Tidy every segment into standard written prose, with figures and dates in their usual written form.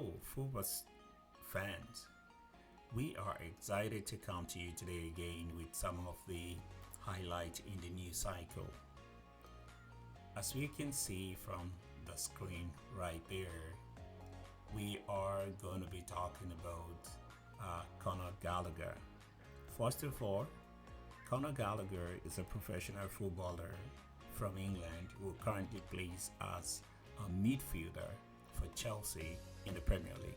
Hello, football fans. We are excited to come to you today again with some of the highlights in the new cycle. As we can see from the screen right there, we are going to be talking about Conor Gallagher. First of all, Conor Gallagher is a professional footballer from England who currently plays as a midfielder for Chelsea in the Premier League.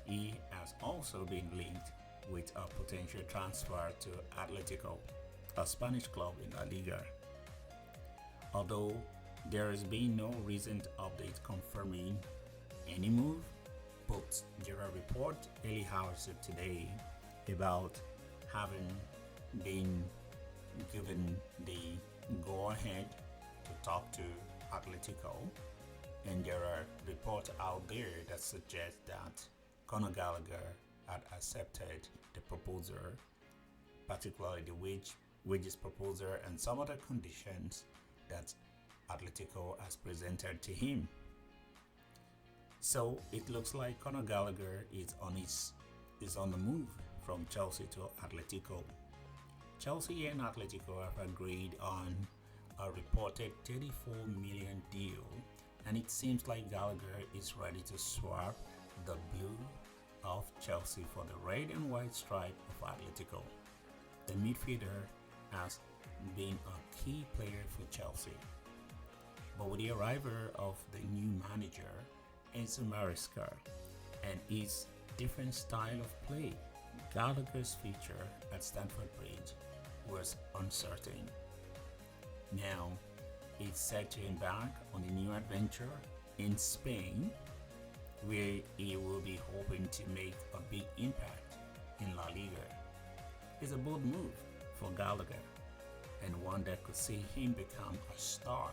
He has also been linked with a potential transfer to Atletico, a Spanish club in La Liga. Although there has been no recent update confirming any move, but there are reports early hours of today about having been given the go-ahead to talk to Atletico, and there are reports out there that suggest that Conor Gallagher had accepted the proposal, particularly the wages proposal and some other conditions that Atletico has presented to him. So it looks like Conor Gallagher is on the move from Chelsea to Atletico. Chelsea and Atletico have agreed on a reported 34 million deal, and it seems like Gallagher is ready to swap the blue of Chelsea for the red and white stripe of Atletico. The midfielder has been a key player for Chelsea, but with the arrival of the new manager, Enzo Maresca, and his different style of play, Gallagher's future at Stamford Bridge was uncertain. Now, he's set to embark on a new adventure in Spain, where he will be hoping to make a big impact in La Liga. It's a bold move for Gallagher, and one that could see him become a star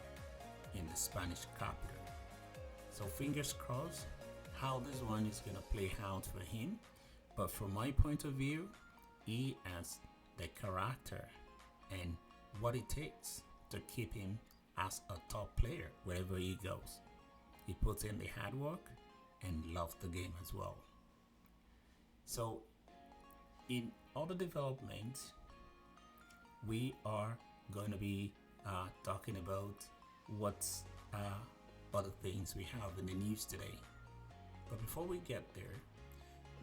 in the Spanish capital. So fingers crossed how this one is going to play out for him. But from my point of view, he has the character and what it takes to keep him as a top player wherever he goes. He puts in the hard work and loves the game as well. So in other developments, we are going to be talking about what's other things we have in the news today. But before we get there,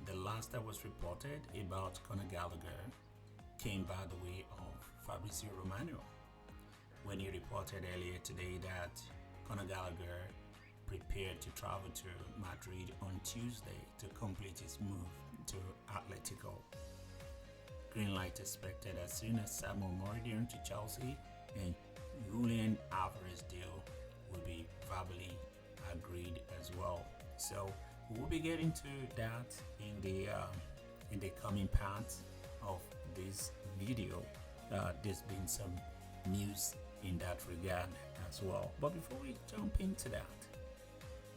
the last that was reported about Conor Gallagher came by the way of Fabrizio Romano, when he reported earlier today that Conor Gallagher prepared to travel to Madrid on Tuesday to complete his move to Atletico. Green light expected as soon as Samu Omorodion to Chelsea and Julian Alvarez deal will be verbally agreed as well. So we'll be getting to that in the coming parts of this video. There's been some news in that regard as well. But before we jump into that,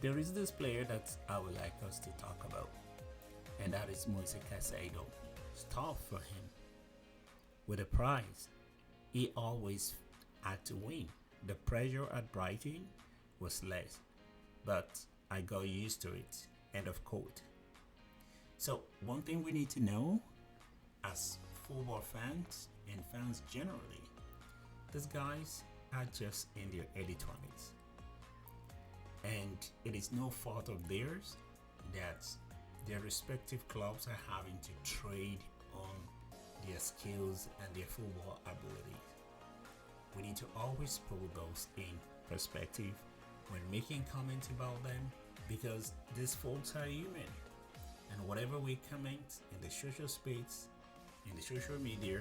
there is this player that I would like us to talk about, and that is Moise Caicedo. It's tough for him. With a prize, he always had to win. The pressure at Brighton was less, but I got used to it. End of quote. So one thing we need to know as football fans and fans generally, these guys are just in their early 20s. And it is no fault of theirs that their respective clubs are having to trade on their skills and their football abilities. We need to always put those in perspective when making comments about them, because these folks are human, and whatever we comment in the social space, in the social media,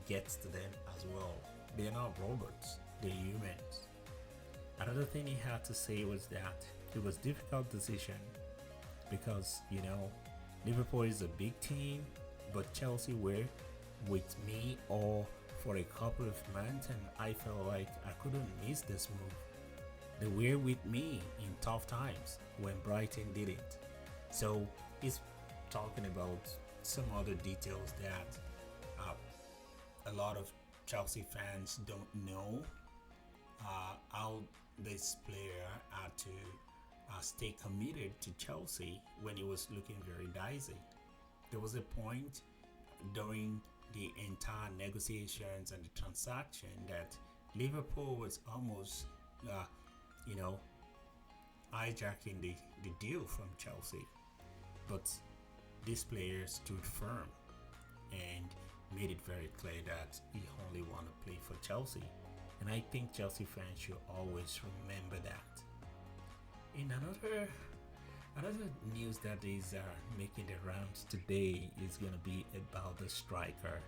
gets to them as well. They're not robots, they're humans. Another thing he had to say was that it was a difficult decision because, Liverpool is a big team, but Chelsea were with me or for a couple of months, and I felt like I couldn't miss this move. They were with me in tough times when Brighton didn't. So he's talking about some other details that a lot of Chelsea fans don't know, how this player had to stay committed to Chelsea when it was looking very dicey. There was a point during the entire negotiations and the transaction that Liverpool was almost, uh, you know, hijacking the deal from Chelsea. But this player stood firm and made it very clear that he only wanted to play for Chelsea. And I think Chelsea fans should always remember that. In another news that is making the rounds today is going to be about the striker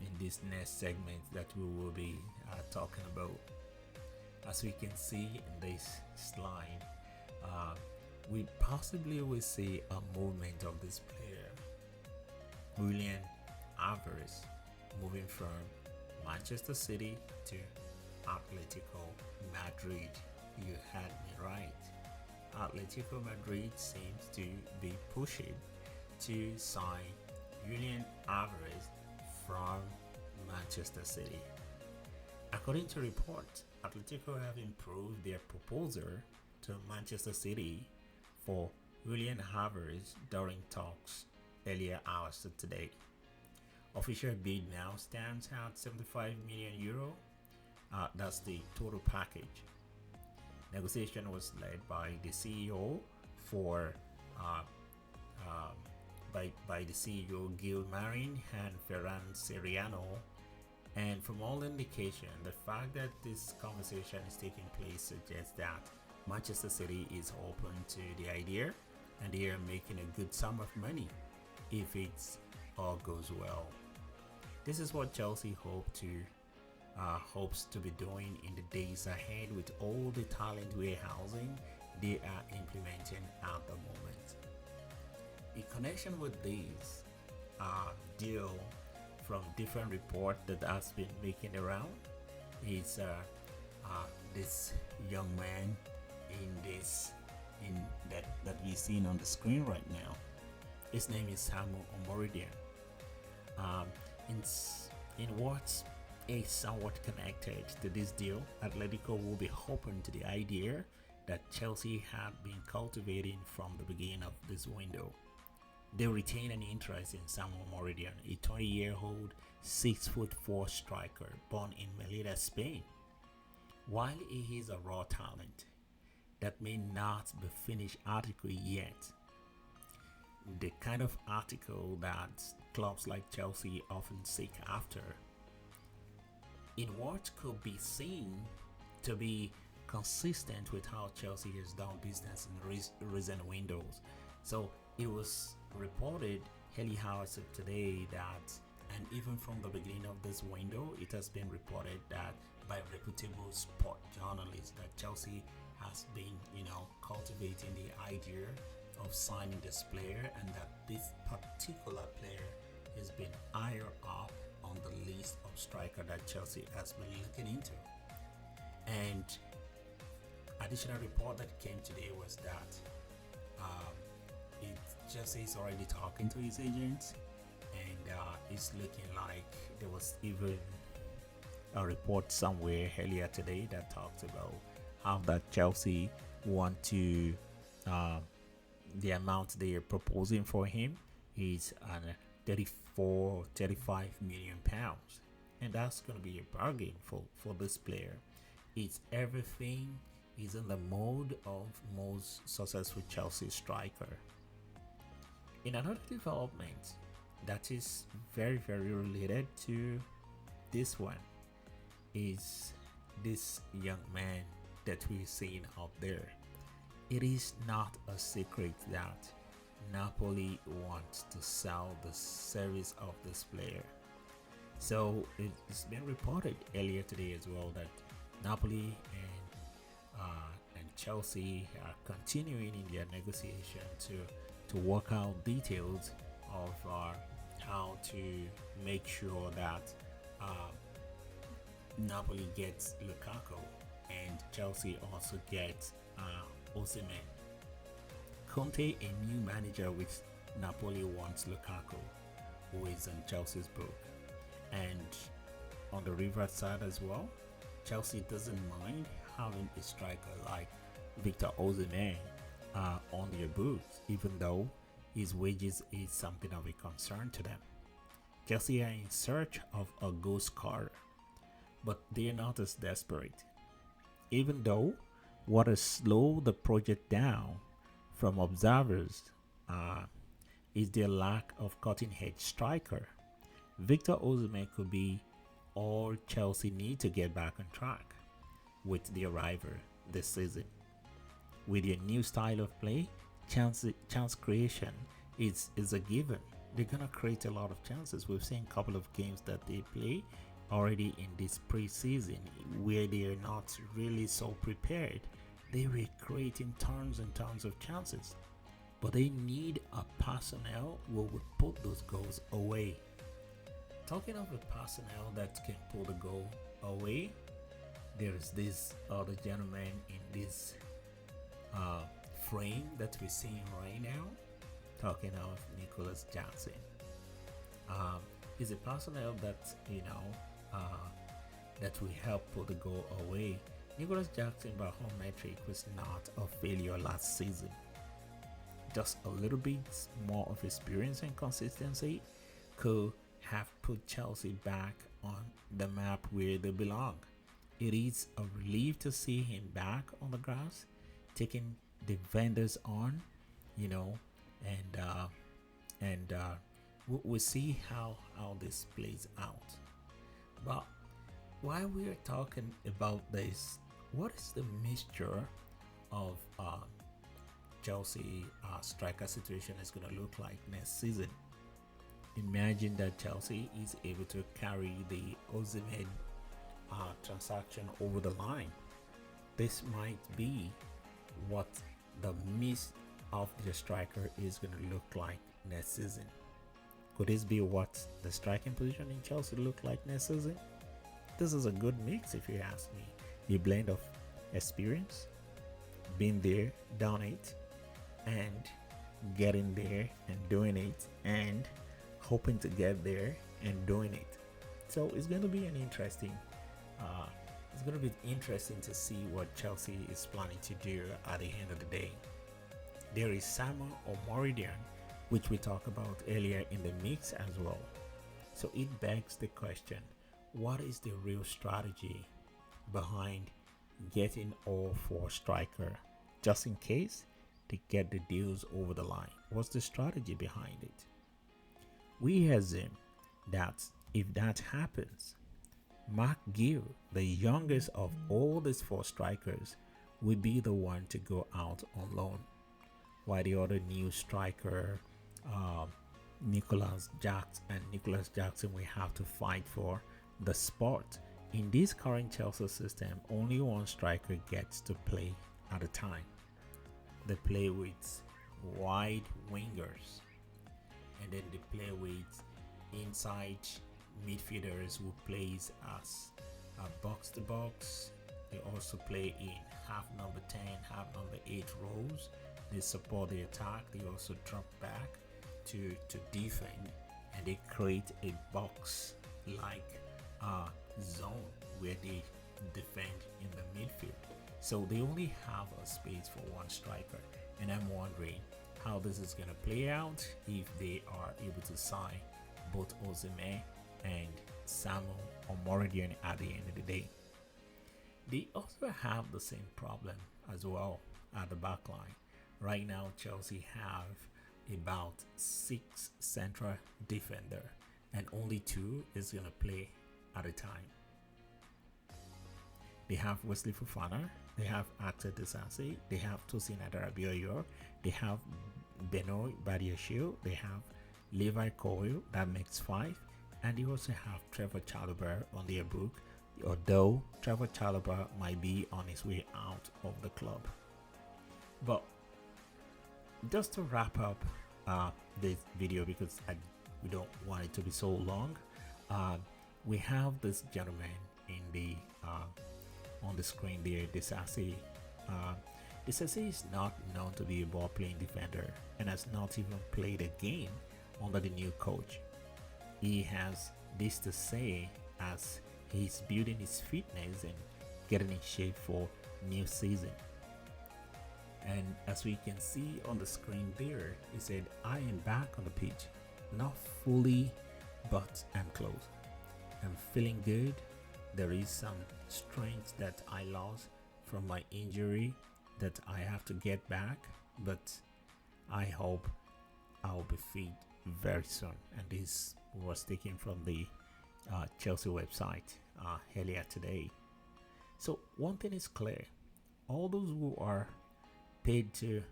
in this next segment that we will be talking about. As we can see in this slide, we possibly will see a movement of this player, Julian Alvarez, moving from Manchester City to Atletico Madrid. You had me right. Atletico Madrid seems to be pushing to sign Julian Alvarez from Manchester City. According to reports, Atletico have improved their proposal to Manchester City for Julian Alvarez during talks earlier hours of today. Official bid now stands at 75 million euro. That's the total package. Negotiation was led by the CEO by the CEO Gil Marin and Ferran Soriano. And from all indication, the fact that this conversation is taking place suggests that Manchester City is open to the idea and they are making a good sum of money if it all goes well. This is what Chelsea hopes to be doing in the days ahead with all the talent warehousing they are implementing at the moment. In connection with this deal, from different report that has been making around, is this young man that we're seeing on the screen right now. His name is Samu Omorodion. In what's is somewhat connected to this deal, Atletico will be open to the idea that Chelsea had been cultivating from the beginning of this window. They retain an interest in Samu Omorodion, a 20-year-old 6'4" striker born in Melilla, Spain. While he is a raw talent that may not be finished article yet, the kind of article that clubs like Chelsea often seek after, in what could be seen to be consistent with how Chelsea has done business in recent windows. So it was reported early hours of today that, and even from the beginning of this window, it has been reported that by reputable sport journalists that Chelsea has been, cultivating the idea of signing this player, and that this particular player has been higher up on the list of striker that Chelsea has been looking into. And additional report that came today was that Chelsea is already talking to his agents, and it's looking like there was even a report somewhere earlier today that talked about how that Chelsea want to the amount they are proposing for him is 35 million pounds, and that's going to be a bargain for this player. It's everything. He's in the mode of most successful Chelsea striker. In another development that is very, very related to this one is this young man that we're seeing out there. It is not a secret that Napoli wants to sell the service of this player. So it's been reported earlier today as well that Napoli and Chelsea are continuing in their negotiation to work out details of how to make sure that Napoli gets Lukaku and Chelsea also gets Osimhen. Conte, a new manager with Napoli, wants Lukaku, who is in Chelsea's book. And on the reverse side as well, Chelsea doesn't mind having a striker like Victor Osimhen on their books, even though his wages is something of a concern to them. Chelsea are in search of a goal scorer, but they are not as desperate. Even though what has slowed the project down from observers is their lack of cutting-edge striker. Victor Osimhen could be all Chelsea need to get back on track with the arrival this season. With their new style of play, chance creation is a given. They're gonna create a lot of chances. We've seen a couple of games that they play already in this preseason where they are not really so prepared. They were creating tons and tons of chances, but they need a personnel who would put those goals away. Talking of a personnel that can pull the goal away, there is this other gentleman in this frame that we're seeing right now. Talking of Nicholas Jackson. Is a personnel that that will help pull the goal away. Nicholas Jackson, by home metric, was not a failure last season. Just a little bit more of experience and consistency could have put Chelsea back on the map where they belong. It is a relief to see him back on the grass, taking defenders on, and we'll see how this plays out. But while we are talking about this, what is the mixture of Chelsea striker situation is going to look like next season? Imagine that Chelsea is able to carry the Osimhen transaction over the line. This might be what the miss of the striker is going to look like next season. Could this be what the striking position in Chelsea look like next season? This is a good mix, if you ask me. A blend of experience, being there, done it, and getting there and doing it, and hoping to get there and doing it. So it's going to be an interesting. It's going to be interesting to see what Chelsea is planning to do at the end of the day. There is Samu Omorodion, which we talked about earlier in the mix as well. So it begs the question, what is the real strategy behind getting all four striker just in case they get the deals over the line? What's the strategy behind it? We assume that if that happens, Mark Gill, the youngest of all these four strikers, will be the one to go out on loan, while the other new striker, Nicholas Jackson, will have to fight for the spot. In this current Chelsea system, only one striker gets to play at a time. They play with wide wingers, and then they play with inside midfielders who plays as box to box. They also play in half number 10, half number 8 roles. They support the attack. They also drop back to defend, and they create a box like zone where they defend in the midfield. So they only have a space for one striker, and I'm wondering how this is going to play out if they are able to sign both Osimhen and Samu Omorodion at the end of the day. They also have the same problem as well at the back line. Right now, Chelsea have about 6 central defender, and only 2 is going to play at a time. They have Wesley Fofana, they have Actor Disasi, they have Tosin Adarabioyo, they have Beno Badiashile, they have Levi Coyle, that makes 5, and they also have Trevor Chalobah on their book, although Trevor Chalobah might be on his way out of the club. But just to wrap up this video, because we don't want it to be so long, we have this gentleman in the on the screen there, Disasi. Disasi is not known to be a ball-playing defender and has not even played a game under the new coach. He has this to say as he's building his fitness and getting in shape for new season. And as we can see on the screen there, it said, I am back on the pitch. Not fully, but I'm close. I'm feeling good. There is some strength that I lost from my injury that I have to get back, but I hope I'll be fit very soon. And this was taken from the Chelsea website earlier today. So one thing is clear: all those who are paid to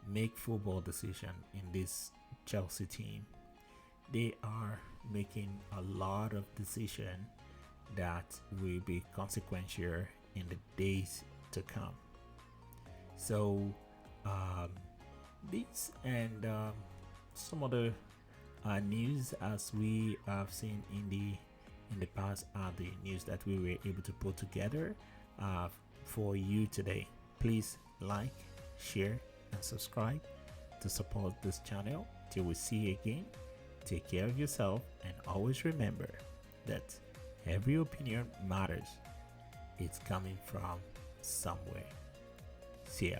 make football decisions in this Chelsea team, they are making a lot of decisions that will be consequential in the days to come. So this and some other news, as we have seen in the past, are the news that we were able to put together for you today. Please like, share, and subscribe to support this channel. Till we see you again, take care of yourself, and always remember that every opinion matters. It's coming from somewhere. See ya.